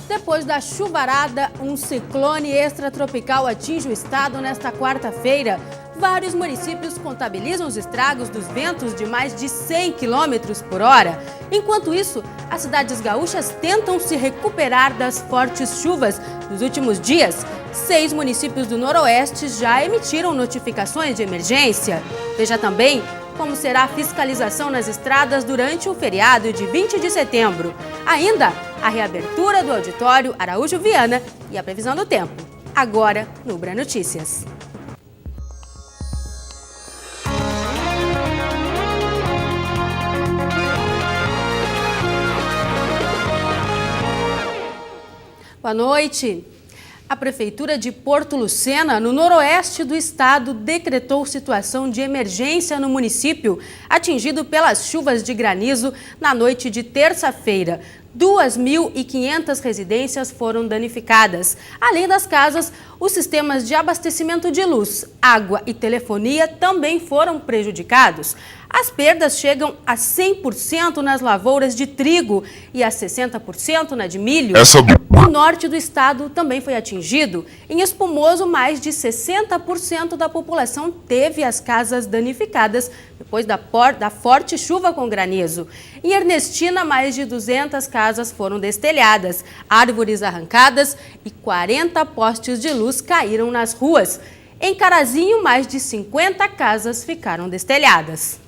Depois da chuvarada, um ciclone extratropical atinge o estado nesta quarta-feira. Vários municípios contabilizam os estragos dos ventos de mais de 100 km por hora. Enquanto isso, as cidades gaúchas tentam se recuperar das fortes chuvas dos últimos dias. 6 municípios do Noroeste já emitiram notificações de emergência. Veja também como será a fiscalização nas estradas durante o feriado de 20 de setembro. Ainda a reabertura do auditório Araújo Viana e a previsão do tempo. Agora no Ubra Notícias. Boa noite. A Prefeitura de Porto Lucena, no noroeste do estado, decretou situação de emergência no município, atingido pelas chuvas de granizo na noite de terça-feira. 2.500 residências foram danificadas. Além das casas, os sistemas de abastecimento de luz, água e telefonia também foram prejudicados. As perdas chegam a 100% nas lavouras de trigo e a 60% na de milho. O norte do estado também foi atingido. Em Espumoso, mais de 60% da população teve as casas danificadas depois da forte chuva com granizo. Em Ernestina, mais de 200 casas foram destelhadas, árvores arrancadas e 40 postes de luz caíram nas ruas. Em Carazinho, mais de 50 casas ficaram destelhadas.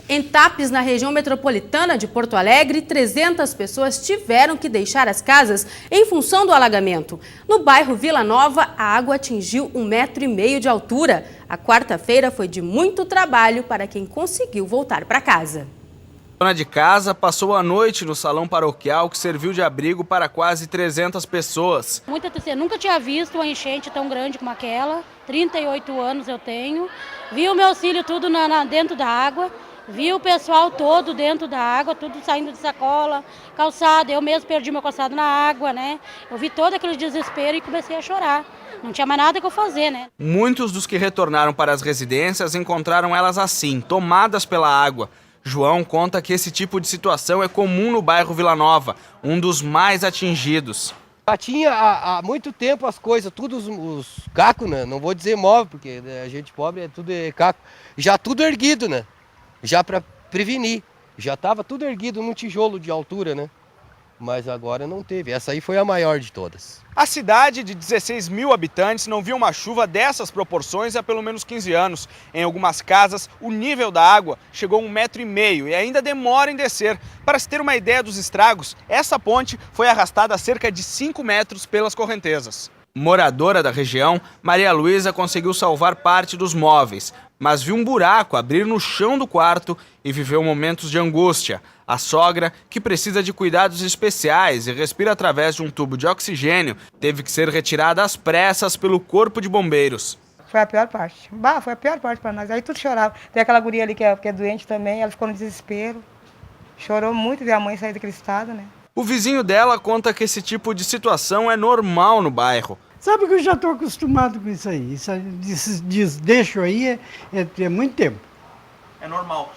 Em Tapes, na região metropolitana de Porto Alegre, 300 pessoas tiveram que deixar as casas em função do alagamento. No bairro Vila Nova, a água atingiu 1,5 metro de altura. A quarta-feira foi de muito trabalho para quem conseguiu voltar para casa. A dona de casa passou a noite no salão paroquial que serviu de abrigo para quase 300 pessoas. Muita tristeza. Nunca tinha visto uma enchente tão grande como aquela. 38 anos eu tenho. Vi o meu filho tudo dentro da água. Vi o pessoal todo dentro da água, tudo saindo de sacola, calçado. Eu mesmo perdi meu calçado na água, né? Eu vi todo aquele desespero e comecei a chorar. Não tinha mais nada que eu fazer, né? Muitos dos que retornaram para as residências encontraram elas assim, tomadas pela água. João conta que esse tipo de situação é comum no bairro Vila Nova, um dos mais atingidos. Já tinha há muito tempo as coisas, tudo os cacos, né? Não vou dizer móvel, porque a gente pobre tudo é caco. Já tudo erguido, né? Já para prevenir. Já estava tudo erguido num tijolo de altura, né? Mas agora não teve. Essa aí foi a maior de todas. A cidade de 16 mil habitantes não viu uma chuva dessas proporções há pelo menos 15 anos. Em algumas casas, o nível da água chegou a 1,5 metro e ainda demora em descer. Para se ter uma ideia dos estragos, essa ponte foi arrastada a cerca de 5 metros pelas correntezas. Moradora da região, Maria Luísa conseguiu salvar parte dos móveis, mas viu um buraco abrir no chão do quarto e viveu momentos de angústia. A sogra, que precisa de cuidados especiais e respira através de um tubo de oxigênio, teve que ser retirada às pressas pelo corpo de bombeiros. Foi a pior parte. Foi a pior parte para nós. Aí tudo chorava. Tem aquela guria ali que é doente também, ela ficou no desespero. Chorou muito ver a mãe sair daquele estado, né? O vizinho dela conta que esse tipo de situação é normal no bairro. Sabe que eu já estou acostumado com isso aí. Esses desdeixos aí é muito tempo. É normal?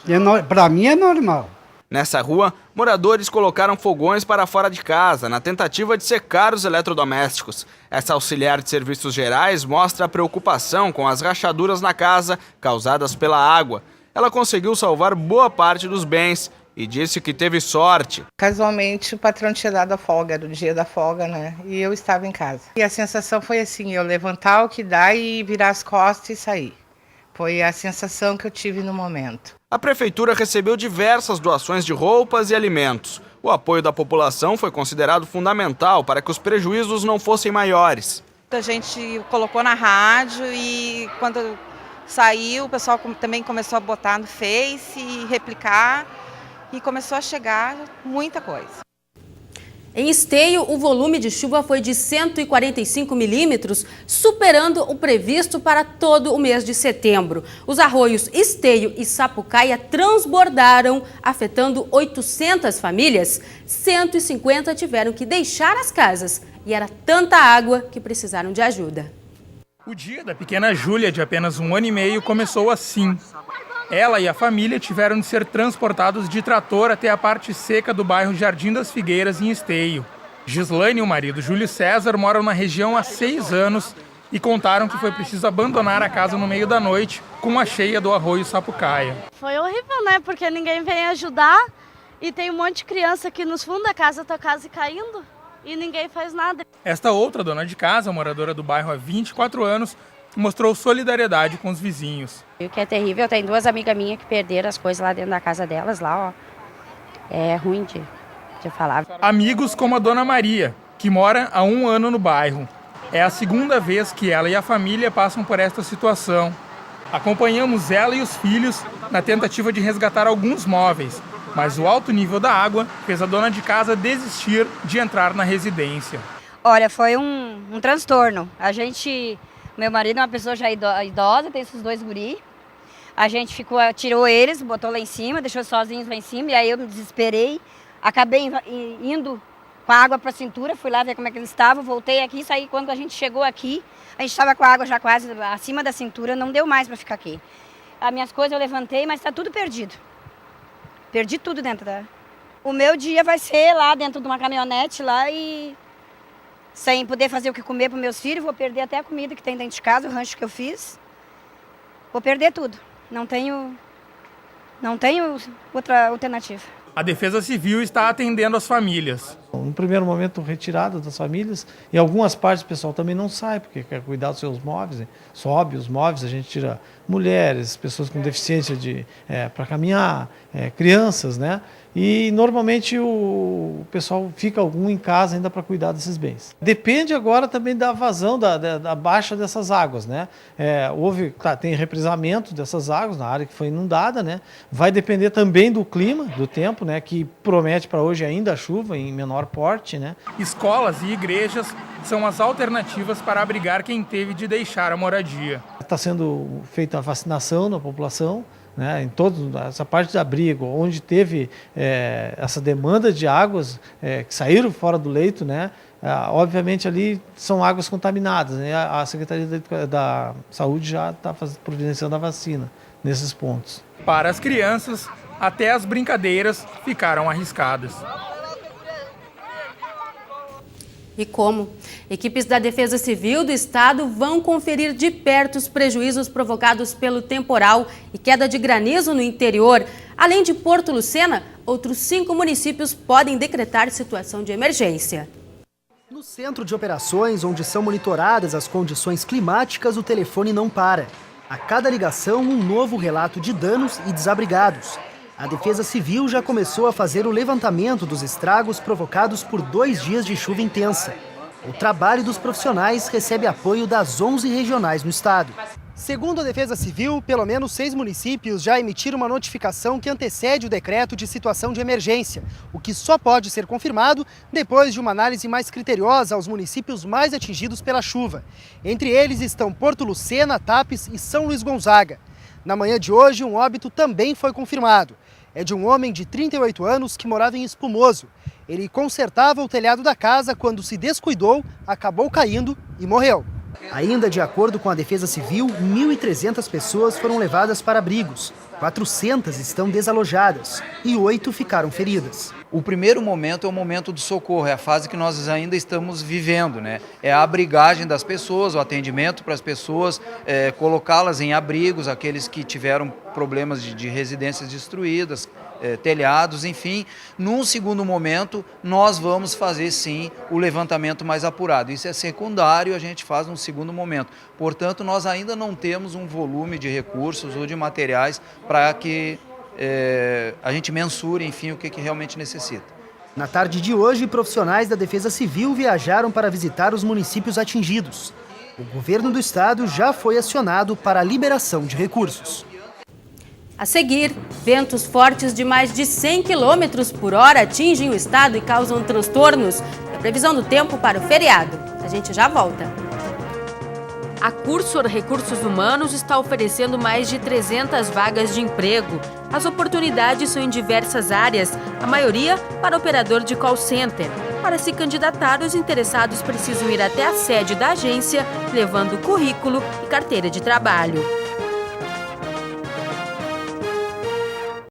Para mim é normal. Nessa rua, moradores colocaram fogões para fora de casa, na tentativa de secar os eletrodomésticos. Essa auxiliar de serviços gerais mostra a preocupação com as rachaduras na casa causadas pela água. Ela conseguiu salvar boa parte dos bens e disse que teve sorte. Casualmente, o patrão tinha dado a folga, era o dia da folga, né? E eu estava em casa. E a sensação foi assim, eu levantar o que dá e virar as costas e sair. Foi a sensação que eu tive no momento. A prefeitura recebeu diversas doações de roupas e alimentos. O apoio da população foi considerado fundamental para que os prejuízos não fossem maiores. A gente colocou na rádio e quando saiu, o pessoal também começou a botar no Face e replicar. E começou a chegar muita coisa. Em Esteio, o volume de chuva foi de 145 milímetros, superando o previsto para todo o mês de setembro. Os arroios Esteio e Sapucaia transbordaram, afetando 800 famílias. 150 tiveram que deixar as casas e era tanta água que precisaram de ajuda. O dia da pequena Júlia, de apenas 1 ano e meio, começou assim. Ela e a família tiveram de ser transportados de trator até a parte seca do bairro Jardim das Figueiras, em Esteio. Gislaine e o marido Júlio César moram na região há 6 anos e contaram que foi preciso abandonar a casa no meio da noite com a cheia do arroio Sapucaia. Foi horrível, né? Porque ninguém vem ajudar e tem um monte de criança aqui nos fundos da casa, tá quase caindo e ninguém faz nada. Esta outra dona de casa, moradora do bairro há 24 anos, mostrou solidariedade com os vizinhos. O que é terrível, tem 2 amigas minhas que perderam as coisas lá dentro da casa delas, lá, ó. É ruim de falar. Amigos como a dona Maria, que mora há 1 ano no bairro. É a 2ª vez que ela e a família passam por esta situação. Acompanhamos ela e os filhos na tentativa de resgatar alguns móveis, mas o alto nível da água fez a dona de casa desistir de entrar na residência. Olha, foi um transtorno. Meu marido é uma pessoa já idosa, tem esses 2 guris. A gente tirou eles, botou lá em cima, deixou sozinhos lá em cima, e aí eu me desesperei. Acabei indo com a água para a cintura, fui lá ver como é que eles estavam, voltei aqui, saí. Quando a gente chegou aqui, a gente estava com a água já quase acima da cintura, não deu mais para ficar aqui. As minhas coisas eu levantei, mas está tudo perdido. Perdi tudo dentro da... O meu dia vai ser lá dentro de uma caminhonete lá e... sem poder fazer o que comer para os meus filhos, vou perder até a comida que tem dentro de casa, o rancho que eu fiz. Vou perder tudo. Não tenho outra alternativa. A Defesa Civil está atendendo as famílias. No primeiro momento, retirada das famílias. Em algumas partes, o pessoal também não sai, porque quer cuidar dos seus móveis. Né? Sobe os móveis, a gente tira mulheres, pessoas com deficiência para caminhar, crianças, né? E normalmente o pessoal fica algum em casa ainda para cuidar desses bens. Depende agora também da vazão, da baixa dessas águas, né? Tem represamento dessas águas na área que foi inundada, né? Vai depender também do clima, do tempo, né? Que promete para hoje ainda a chuva em menor porte, né? Escolas e igrejas são as alternativas para abrigar quem teve de deixar a moradia. Está sendo feita a vacinação na população, né, em toda essa parte de abrigo, onde teve essa demanda de águas que saíram fora do leito, né, obviamente ali são águas contaminadas, né, a Secretaria da Saúde já está providenciando a vacina nesses pontos. Para as crianças, até as brincadeiras ficaram arriscadas. E como? Equipes da Defesa Civil do Estado vão conferir de perto os prejuízos provocados pelo temporal e queda de granizo no interior. Além de Porto Lucena, outros 5 municípios podem decretar situação de emergência. No centro de operações, onde são monitoradas as condições climáticas, o telefone não para. A cada ligação, um novo relato de danos e desabrigados. A Defesa Civil já começou a fazer o levantamento dos estragos provocados por 2 dias de chuva intensa. O trabalho dos profissionais recebe apoio das 11 regionais no estado. Segundo a Defesa Civil, pelo menos 6 municípios já emitiram uma notificação que antecede o decreto de situação de emergência, o que só pode ser confirmado depois de uma análise mais criteriosa aos municípios mais atingidos pela chuva. Entre eles estão Porto Lucena, Tapes e São Luís Gonzaga. Na manhã de hoje, um óbito também foi confirmado. É de um homem de 38 anos que morava em Espumoso. Ele consertava o telhado da casa quando se descuidou, acabou caindo e morreu. Ainda de acordo com a Defesa Civil, 1.300 pessoas foram levadas para abrigos. 400 estão desalojadas e 8 ficaram feridas. O primeiro momento é o momento do socorro, é a fase que nós ainda estamos vivendo, né? É a abrigagem das pessoas, o atendimento para as pessoas, colocá-las em abrigos, aqueles que tiveram problemas de residências destruídas, telhados, enfim. Num segundo momento, nós vamos fazer sim o levantamento mais apurado. Isso é secundário, a gente faz num segundo momento. Portanto, nós ainda não temos um volume de recursos ou de materiais para que a gente mensure, enfim, o que realmente necessita. Na tarde de hoje, profissionais da Defesa Civil viajaram para visitar os municípios atingidos. O governo do estado já foi acionado para a liberação de recursos. A seguir, ventos fortes de mais de 100 km por hora atingem o estado e causam transtornos. A previsão do tempo para o feriado. A gente já volta. A Cursor Recursos Humanos está oferecendo mais de 300 vagas de emprego. As oportunidades são em diversas áreas, a maioria para operador de call center. Para se candidatar, os interessados precisam ir até a sede da agência, levando currículo e carteira de trabalho.